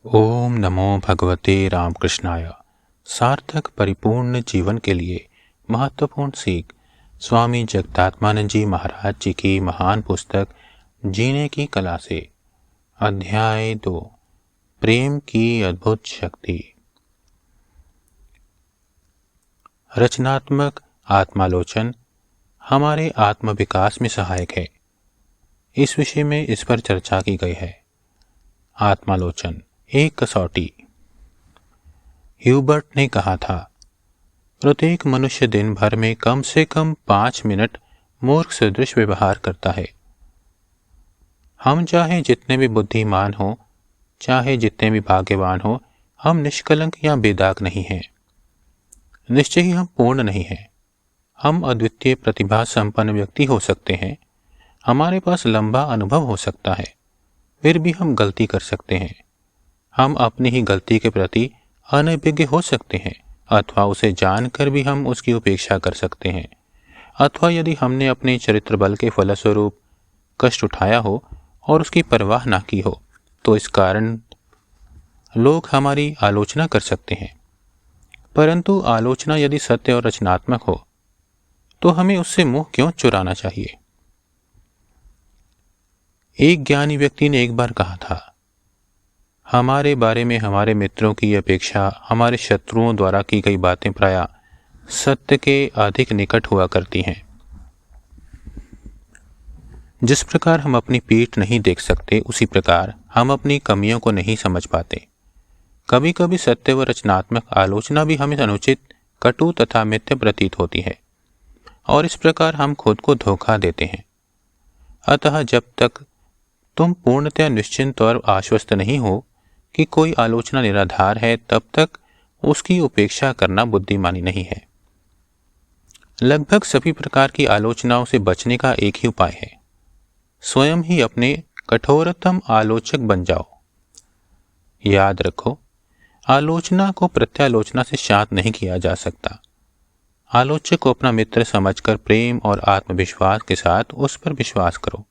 ओम नमो भगवते रामकृष्णाय। सार्थक परिपूर्ण जीवन के लिए महत्वपूर्ण सीख स्वामी जगदात्मानंद जी महाराज जी की महान पुस्तक जीने की कला से अध्याय 2 प्रेम की अद्भुत शक्ति। रचनात्मक आत्मालोचन हमारे आत्म विकास में सहायक है। इस विषय में इस पर चर्चा की गई है। आत्मालोचन एक कसौटी। ह्यूबर्ट ने कहा था, प्रत्येक मनुष्य दिन भर में कम से कम 5 मिनट मूर्ख सदृश व्यवहार करता है। हम चाहे जितने भी बुद्धिमान हो, चाहे जितने भी भाग्यवान हो, हम निष्कलंक या बेदाग नहीं हैं। निश्चय ही हम पूर्ण नहीं हैं। हम अद्वितीय प्रतिभा संपन्न व्यक्ति हो सकते हैं, हमारे पास लंबा अनुभव हो सकता है, फिर भी हम गलती कर सकते हैं। हम अपनी ही गलती के प्रति अनभिज्ञ हो सकते हैं, अथवा उसे जानकर भी हम उसकी उपेक्षा कर सकते हैं। अथवा यदि हमने अपने चरित्र बल के फलस्वरूप कष्ट उठाया हो और उसकी परवाह ना की हो, तो इस कारण लोग हमारी आलोचना कर सकते हैं। परंतु आलोचना यदि सत्य और रचनात्मक हो, तो हमें उससे मुंह क्यों चुराना चाहिए। एक ज्ञानी व्यक्ति ने एक बार कहा था, हमारे बारे में हमारे मित्रों की अपेक्षा हमारे शत्रुओं द्वारा की गई बातें प्रायः सत्य के अधिक निकट हुआ करती हैं। जिस प्रकार हम अपनी पीठ नहीं देख सकते, उसी प्रकार हम अपनी कमियों को नहीं समझ पाते। कभी कभी सत्य व रचनात्मक आलोचना भी हमें अनुचित, कटु तथा मिथ्या प्रतीत होती है, और इस प्रकार हम खुद को धोखा देते हैं। अतः जब तक तुम पूर्णतया निश्चिंत और आश्वस्त नहीं हो कि कोई आलोचना निराधार है, तब तक उसकी उपेक्षा करना बुद्धिमानी नहीं है। लगभग सभी प्रकार की आलोचनाओं से बचने का एक ही उपाय है, स्वयं ही अपने कठोरतम आलोचक बन जाओ। याद रखो, आलोचना को प्रत्यालोचना से शांत नहीं किया जा सकता। आलोचक को अपना मित्र समझकर प्रेम और आत्मविश्वास के साथ उस पर विश्वास करो।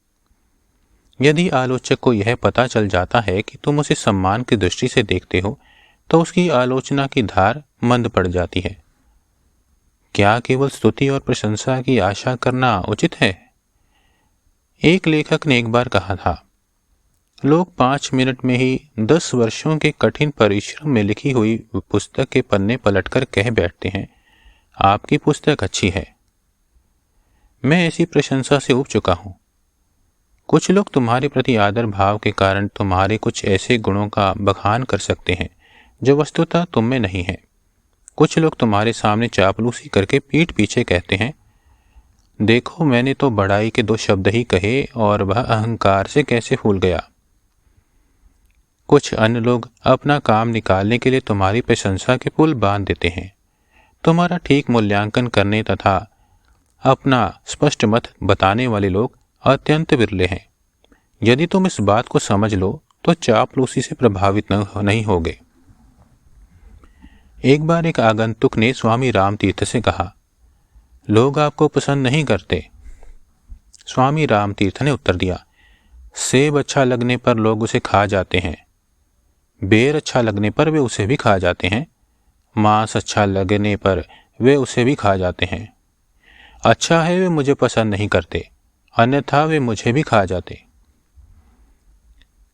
यदि आलोचक को यह पता चल जाता है कि तुम उसे सम्मान की दृष्टि से देखते हो, तो उसकी आलोचना की धार मंद पड़ जाती है। क्या केवल स्तुति और प्रशंसा की आशा करना उचित है? एक लेखक ने एक बार कहा था, लोग 5 मिनट में ही 10 वर्षों के कठिन परिश्रम में लिखी हुई पुस्तक के पन्ने पलटकर कह बैठते हैं, आपकी पुस्तक अच्छी है। मैं ऐसी प्रशंसा से ऊब चुका हूं। कुछ लोग तुम्हारे प्रति आदर भाव के कारण तुम्हारे कुछ ऐसे गुणों का बखान कर सकते हैं जो वस्तुतः तुम में नहीं है। कुछ लोग तुम्हारे सामने चापलूसी करके पीठ पीछे कहते हैं, देखो मैंने तो बड़ाई के 2 शब्द ही कहे और वह अहंकार से कैसे फूल गया। कुछ अन्य लोग अपना काम निकालने के लिए तुम्हारी प्रशंसा के पुल बांध देते हैं। तुम्हारा ठीक मूल्यांकन करने तथा अपना स्पष्ट मत बताने वाले लोग अत्यंत विरले हैं। यदि तुम इस बात को समझ लो, तो चापलूसी से प्रभावित नहीं होगे। एक बार एक आगंतुक ने स्वामी राम तीर्थ से कहा, लोग आपको पसंद नहीं करते। स्वामी राम तीर्थ ने उत्तर दिया, सेब अच्छा लगने पर लोग उसे खा जाते हैं, बेर अच्छा लगने पर वे उसे भी खा जाते हैं, मांस अच्छा लगने पर वे उसे भी खा जाते हैं। अच्छा है वे मुझे पसंद नहीं करते, अन्यथा वे मुझे भी खा जाते।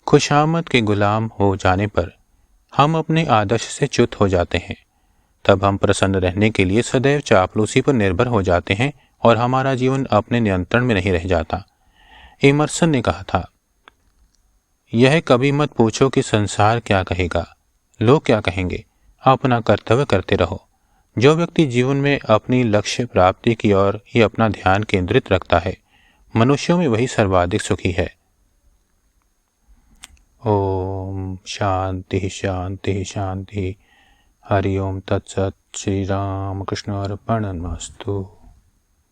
खुशामद के गुलाम हो जाने पर हम अपने आदर्श से च्युत हो जाते हैं। तब हम प्रसन्न रहने के लिए सदैव चापलूसी पर निर्भर हो जाते हैं और हमारा जीवन अपने नियंत्रण में नहीं रह जाता। इमर्सन ने कहा था, यह कभी मत पूछो कि संसार क्या कहेगा, लोग क्या कहेंगे, अपना कर्तव्य करते रहो। जो व्यक्ति जीवन में अपनी लक्ष्य प्राप्ति की ओर ही अपना ध्यान केंद्रित रखता है, मनुष्यों में वही सर्वाधिक सुखी है। ओम शांति शांति शांति। हरि ओम तत्सत। श्री राम कृष्ण अर्पणमस्तु।